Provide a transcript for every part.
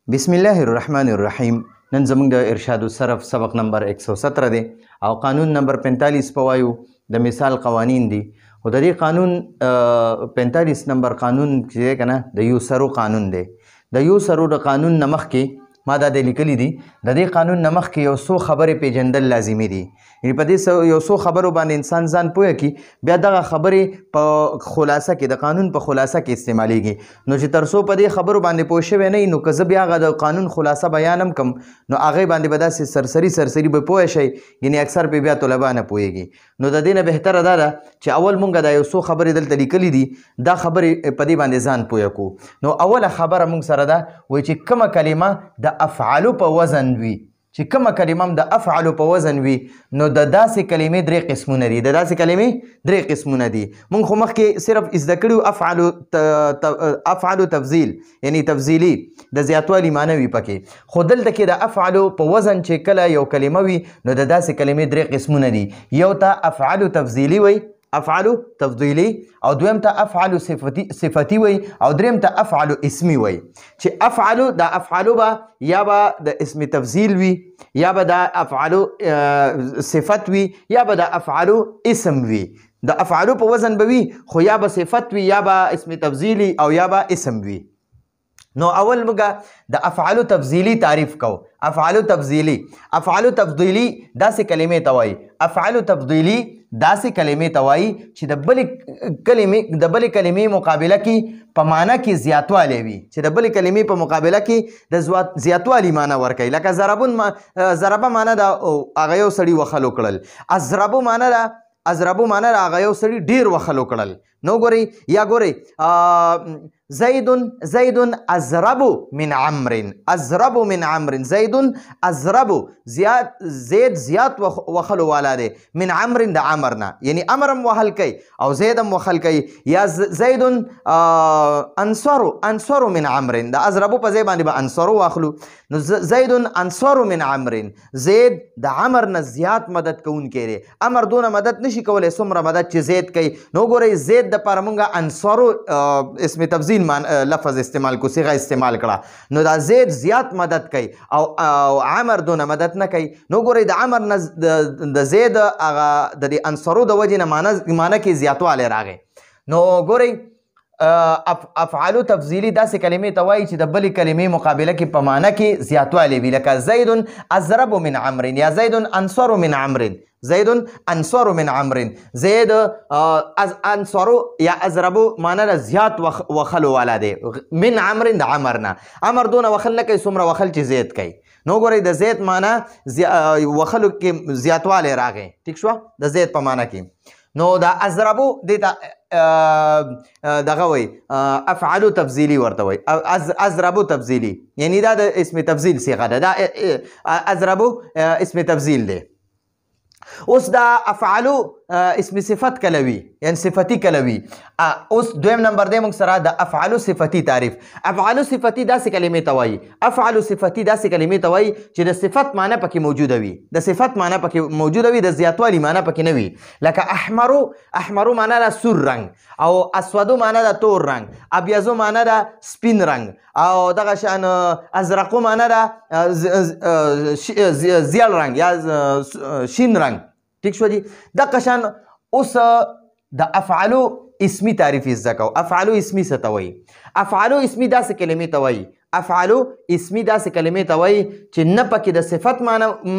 بسم الله الرحمن الرحیم. نن زموږ د ارشاد الصرف سبق نمبر 117 دی او قانون نمبر 45 په وایو د مثال قوانین دي. او د دې قانون 45 نمبر قانون چې دی کنه د یو سرو قانون دی. د یو سرو د قانون نمخ کې ما دا د لیکلي دي د دې قانون نمخ کې یو څو خبرې پیژندل لازمي دي. یعنی په دې یو څو خبرو باندې انسان ځان پوهه کی بیا دغه خبرې په خلاصه کې د قانون په خلاصه کې استعمالیږي. نو چې تر څو په دې خبرو باندې پوه شوی نه نو که زه بیا هغه د قانون خلاصه بیانم کم نو هغې باندې به داسې سرسري به پوه شئ. یعنی اکثر په بیا طلبا نه پوهېږي. نو د دې نه بهتره دا ده چې اول مونږ دا یو څو خبرې دلته لیکلي دي دا خبرې په دې باندې ځان پوه کړو. نو اوله خبره مونږ سره ده وایي چې کومه کلمه د افعالو په وزن وي چې کومه کلمه هم د افعالو په وزن وي نو د داسې کلمې درې قسمونه دي. د داسې کلمې درې قسمونه دي. مونږ خو مخکې صرف زده کړي افعالو تفضیل یعنی تفضیلي د زیاتوالي معنی وي پکې. خو دلته کې د افعالو په وزن چې کله یو کلمه وي نو د داسې کلمې درې قسمونه دي. یو ته افعالو تفضیلي وي افعالو تفضیلی او دویم ته افعالو صفتی وي او دریم ته افعالو اسمی وي. چې افعالو د افعالو به یا به د اسم تفضیل وي یا به د افعالو صفت وي یا به د افعالو اسم وي. د افعالو په وزن به وي خو یا به صفت وي یا به اسم تفضیلی او یا به اسم وي. نو اول موږ د افعالو تفضیلی تعریف کو. افعالو تفضیلی داسې کلمې ته وایي. افعالو تفضیلی داسې کلمې ته وایي چې د بلې کلمې مقابله کې په معنا کې زیاتوالی وي. چې د بلې کلمې په مقابله کې د زیاتوالي معنا ورکوي. لکه ضربه معنا ده هغه یو سړي وخلو کړل. ازربو معنا ده هغه یو سړي ډېر وخلو کړل. نو ګورئ یا ګورئ زید ازربو من عمر زید ازربو زید زیات وخلو والا دی من عمر د عمر نه یعنی عمر هم وهل کوي او زید هم وهل کوي. یا زید انصر من عمر د ازربو په ځای باندې به انصر واخلو. نو زید انصر من عمر زید د عمر نه زیات مدد کوونکی دی. عمر دونه مدد نشي کولی څومره مدد چې زید کوي. نو ګورئ زید د پاره مونږه انصرو اسم تفضیل لفظ استعمال کو صيغه استعمال کړه. نو دا زید زیات مدد کوي او عمر دونه مدد نه کوي. نو ګورئ د عمر نه د زید هغه د دې انصرو د وجې نه معنی کې زیاتوالی راغی. نو ګورئ افعالو تفضیلی داسې کلمې ته وایي چې د بلې کلمې مقابله کې په معنا کې زیاتوالی وي. لکه زید ازرب من عمر یا زید انصر من عمر. زید انصر من عمر زید انصر یا ازربو معنا د زیات وخلو والا دی من عمر د عمر نه. عمر دونه وخل نه کوي څومره وخل چې زید کوي. نو ګورئ د زید معنا وخلو کې زیاتوالی راغی. ټیک شوه د زید په معنا کې. نو دا ازربو دې دغه وایي افعالو تفضیلي ورته وایي. ازربو تفضیلي یعنی دا د اسم تفضیل صیغه ده. دا ازربو اسم تفضیل دی. اوس دا افعالو اسم صفت کله وي یعنی صفتی کله وي. اوس دویم نمبر دی موږ سره د افعالو صفتی تعریف. افعالو صفتی داسې کلمې ته وایي. افعالو صفتی داسې کلمې ته وایي چې د صفت معنی پکې موجوده وي. د صفت معنی پکې موجوده وي د زیاتوالي معنی پکې نه وي. لکه احمرو معنی ده سور رنګ او اسودو معنی ده تور رنګ. ابیضو معنی ده سپین رنګ او دغه شان ازرقو معنی ده زیړ رنګ یا شین رنګ. ٹھیک شو جی. دغه شان اوس د افعالو اسمی تعریف زده کوو. افعالو اسمی څه ته وایي؟ افعالو اسمی داسې کلمې ته وایي. افعالو اسمی داسې کلمې ته وایي چې نه پکې د صفت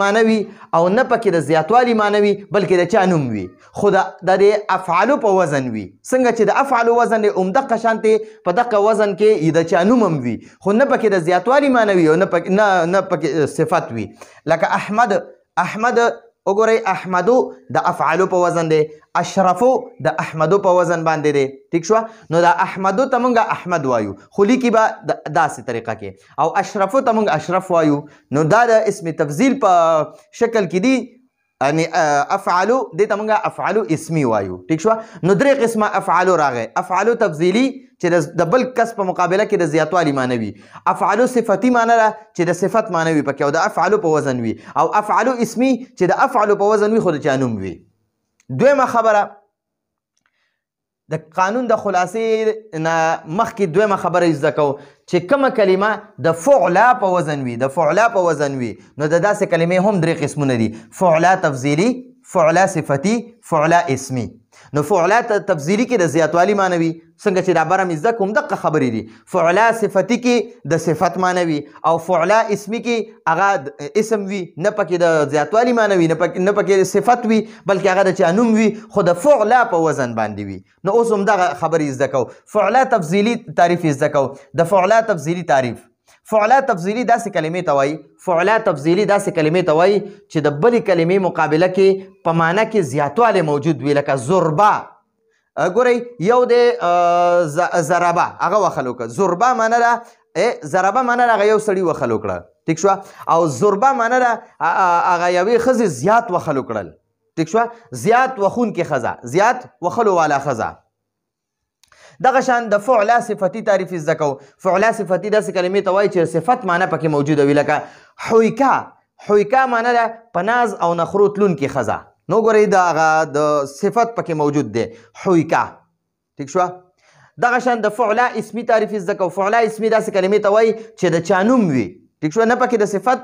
معنی وي او نه پکې د زیاتوالي معنی وي بلکې د چا نوم وي خو د دې افعالو په وزن وي. څنګه چې د افعالو وزن دی همدغه شانتې په دغه وزن کې د چا نوم هم وي خو نه پکې د زیاتوالي معنی وي او نه پکې صفت وي. لکه احمد وګورئ احمدو د افعالو په وزن دی. اشرفو د احمدو په وزن باندې دی. ټیک شوه. نو د احمدو ته مونږ احمد وایو خو لیکي به داسې طریقه کې او اشرفو ته مونږ اشرف وایو. نو دا د اسم تفضیل په شکل کې دي. یعنی افعالو دې ته مونږ افعالو اسمی وایو. ټیک شوه. نو درې قسمه افعالو راغی. افعالو تفضیلی چې د بل کس په مقابله کې د زیاتوالي معنی وي. افعالو صفتی معنی ده چې د صفت معنی وي پکې او د افعالو په وزن وي. او افعالو اسمی چې د افعالو په وزن وي خو د چا نوم وي. دویمه خبره د قانون د خلاصې نه مخکې دویمه خبره زده کوو چې کومه کلمه د فعلا په وزن وي د فعلا په وزن وي نو د داسې کلمې هم درې قسمونه دي فعلا تفضیلي فعلا صفتی فعلا اسمی نو فعلا تفضیلی کې د زیاتوالی معنی وي څنګه چې دا بره مې زده کوم دقه خبرې دي فعلا صفتی کې د صفت معنی وي او فعلا اسمی کې هغه اسم وي نه پکې د زیاتوالی معنی وي نه پکې صفت وي بلکې هغه د چا نوم وي خو د فعلا په وزن باندې وي نو اوس همدغه خبرې زده کوو فعلا تفضیلي تعریف زده کوو د فعلا تفضیلي تعریف فعلا تفضیلی داسې کلمې ته وایي فعلا تفضیلی داسې کلمې ته وایي چې د بلې کلمې مقابله کې په معنی کې زیاتوالی موجود وي لکه زربا ګورئ یو دی ضربه هغه وخل وکړه زربه معنی ده ضربه معنی ده هغه یو سړي وخل وکړه ټیک شوه او زربه معنی ده هغه یوې ښځې زیات وخل وکړل ټیک شوه زیات وخونکې ښځه زیات وخلو والا ښځه دغه شان د فعلا صفتی تعریف زده کوو فعلا صفتی داسې کلمې ته وایي چې صفت معنی پکې موجوده وي لکه حویکا حویکا معنی ده په ناز او نخرو تلونکې ښځه نو ګورئ د هغه د صفت پکې موجود دی حویکا ټیک شوه دغه شان د فعلا اسمی تعریف زده کوو فعلا اسمی داسې کلمې ته وایي چې د چا نوم وي ټیک شوه نه پکې د صفت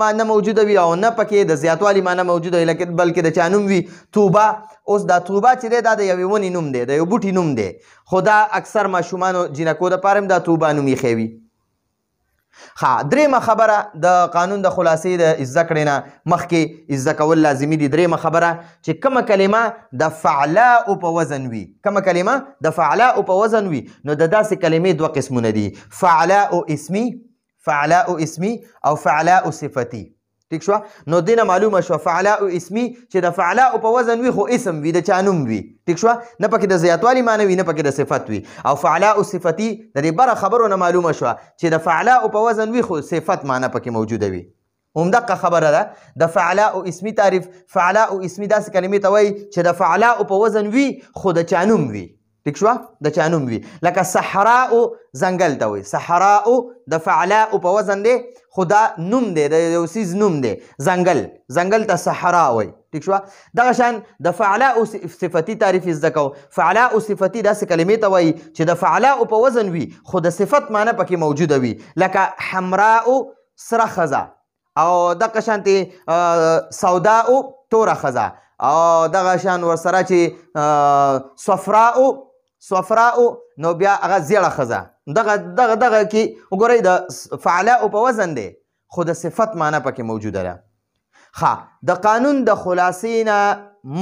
معنی موجوده وي او نه پکې د زیاتوالي معنی موجوده وي بلکې د چا نوم وي توبه اوس دا توبه چې دی دا د یوې ونې نوم دی د یو بوټي نوم دی خو دا اکثر ماشومانو جینکو دپاره هم دا توبه نوم ایښی وي ښه درېیمه خبره د قانون د خلاصې د زده کړې نه مخکې زده کول لازمي دي درېیمه خبره چې کومه کلمه د فعلاء په وزن وي کومه کلمه د فعلاء په وزن وي نو د داسې کلمې دوه قسمونه دي فعلاء اسمي فعلاء اسمي او فعلاء صفتي ٹھیک شو نو دینه معلومه شو فعلاء اسمي چې د فعلاء په وزن وي خو اسم وي د چا نوم وي ټیک شو نه پکې د زیاتوالی معنی وي نه پکې د صفت وي او فعلاء صفتي د دې بره خبرونه معلومه شو چې د فعلاء په وزن وي خو صفت معنی پکې موجوده وي همدغه خبره ده د فعلاء اسمي تعریف فعلاء اسمي داسې کلمې ته وایي چې د فعلاء په وزن وي خو د چا نوم وي ټیک شوه د چا نوم وي لکه صحراء ځنګل ته وایي صحراء د فعلاء په وزن دی خو دا نوم دی د یو څیز نوم دی ځنګل ته صحراء وایي ټیک شوه دغه شان د فعلاء صفتي تعریف زده کوو فعلاء صفتي داسې کلمې ته وایي چې د فعلاء په وزن وي خو د صفت معنی پکې موجوده وي لکه حمراء سره ښځه او دغه شانتې سوداء توره ښځه او دغه شان ورسره چې صفراء نو بیا هغه زیړه ښځه دغه کې وګورئ د فعلاء په وزن دی خو د صفت معنی پکې موجوده ده ښه د قانون د خلاصې نه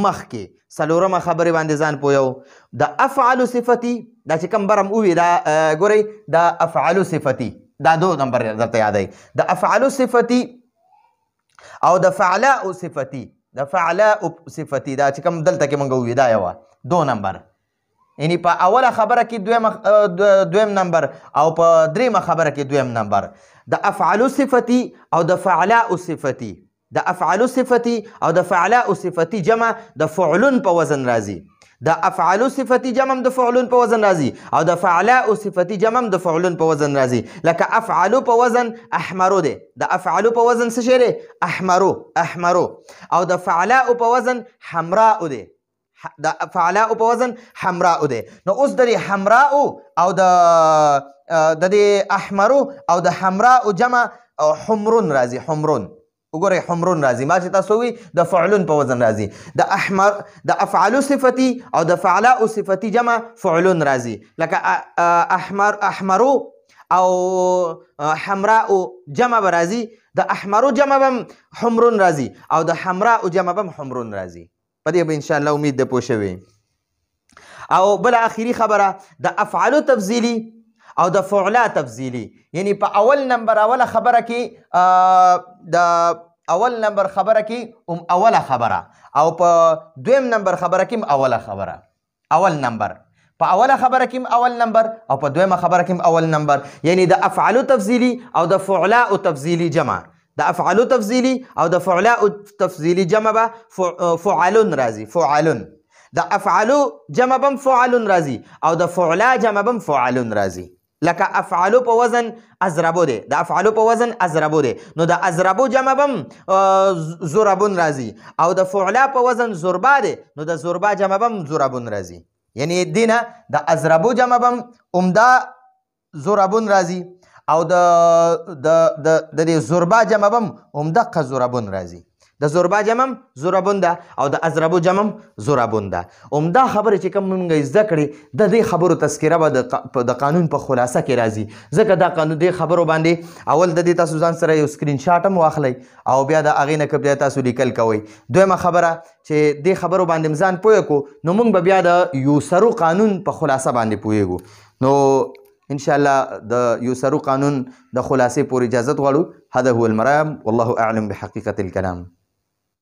مخکې څلورمه خبرې باندې ځان پویو د افعل صفتي دا چې کوم برم ووي دا ګورئ د افعل صفتي دا 2 نمبر درته یادوي د افعل صفتي او د فعلاء صفتي د فعلاء صفتي دا چې کوم دلته کې مونږ ووي دا یوه 2 نمبر یعنی په اوله خبره کې دویم نمبر او په درېیمه خبره کې دویم نمبر د افعال صفتي او د فعلاء صفتي د افعال صفتي او د فعلاء صفتي جمع د فعلون په وزن راځي د افعال صفتي جمع د فعلون په وزن راځي او د فعلاء صفتي جمع د فعلون په وزن راځي لکه افعل په وزن احمرو دی د افعل په وزن څه شی دی احمرو او د فعلاء په وزن حمراء دی د فعلاء په وزن حمراء دی نو اوس د حمراء او د احمرو او د حمراء جمع حمرون راځي حمرون وګورئ حمرون راځي ما چې تاسو وی د فعلون په وزن راځي د افعال صفتي او د فعلاء صفتي جمع فعلون راځي لکه احمرو او حمراء جمع به راځي د احمرو جمع به حمرون راځي او د حمراء جمع به حمرون راځي په دې به انشاءالله امید ده پوه شوې او بله اخري خبره د افعالو تفضیلي او د فعلا تفضیلي یعنی په اول نمبر اوله خبره کې د اول نمبر خبره کې اوله خبره او په دویم نمبر خبره کې اوله خبره اول نمبر په اوله خبره کې اول نمبر او په دویمه خبره کې اول نمبر یعنی د افعالو تفضیلي او د فعلاء تفضیلي جمع د افعالو تفضیلي او د فعلاء تفضیلي جمع به فعلون راځي فعلون د افعالو جمع به فعلون راځي او د فعلا جمع به فعلون راځي لکه افعالو په وزن ازربو دی د افعالو په وزن ازربو دی نو د ازربو جمع به زربون راځي او د فعلا په وزن زربا دی نو د زربا جمع به زربون راځي یعنی دینه د ازربو جمع به عمده زورابون راځي او د دې زوربا جمع هم همدغه زورابون راځي. د زوربا جمع زورابون ده او د ازربو جمع زورابون ده. همدا خبره چې کوم موږ زده کړې د دې خبرو تذکره به د قانون په خلاصه کې راځي. ځکه دا قانون دې خبرو باندې اول د دې تاسو ځان سره یو سکرین شاټ هم واخلئ او بیا د هغې نه که بیا تاسو لیکل کوئ. دویمه خبره چې دې خبرو باندې ځان پوه کړو نو موږ به بیا د یوسرو قانون په خلاصه باندې پوهیږو. نو انشاءالله د یوسرو قانون د خلاصې پورې اجازت غواړو. هذا هو المرام والله اعلم بحقیقة الكلام.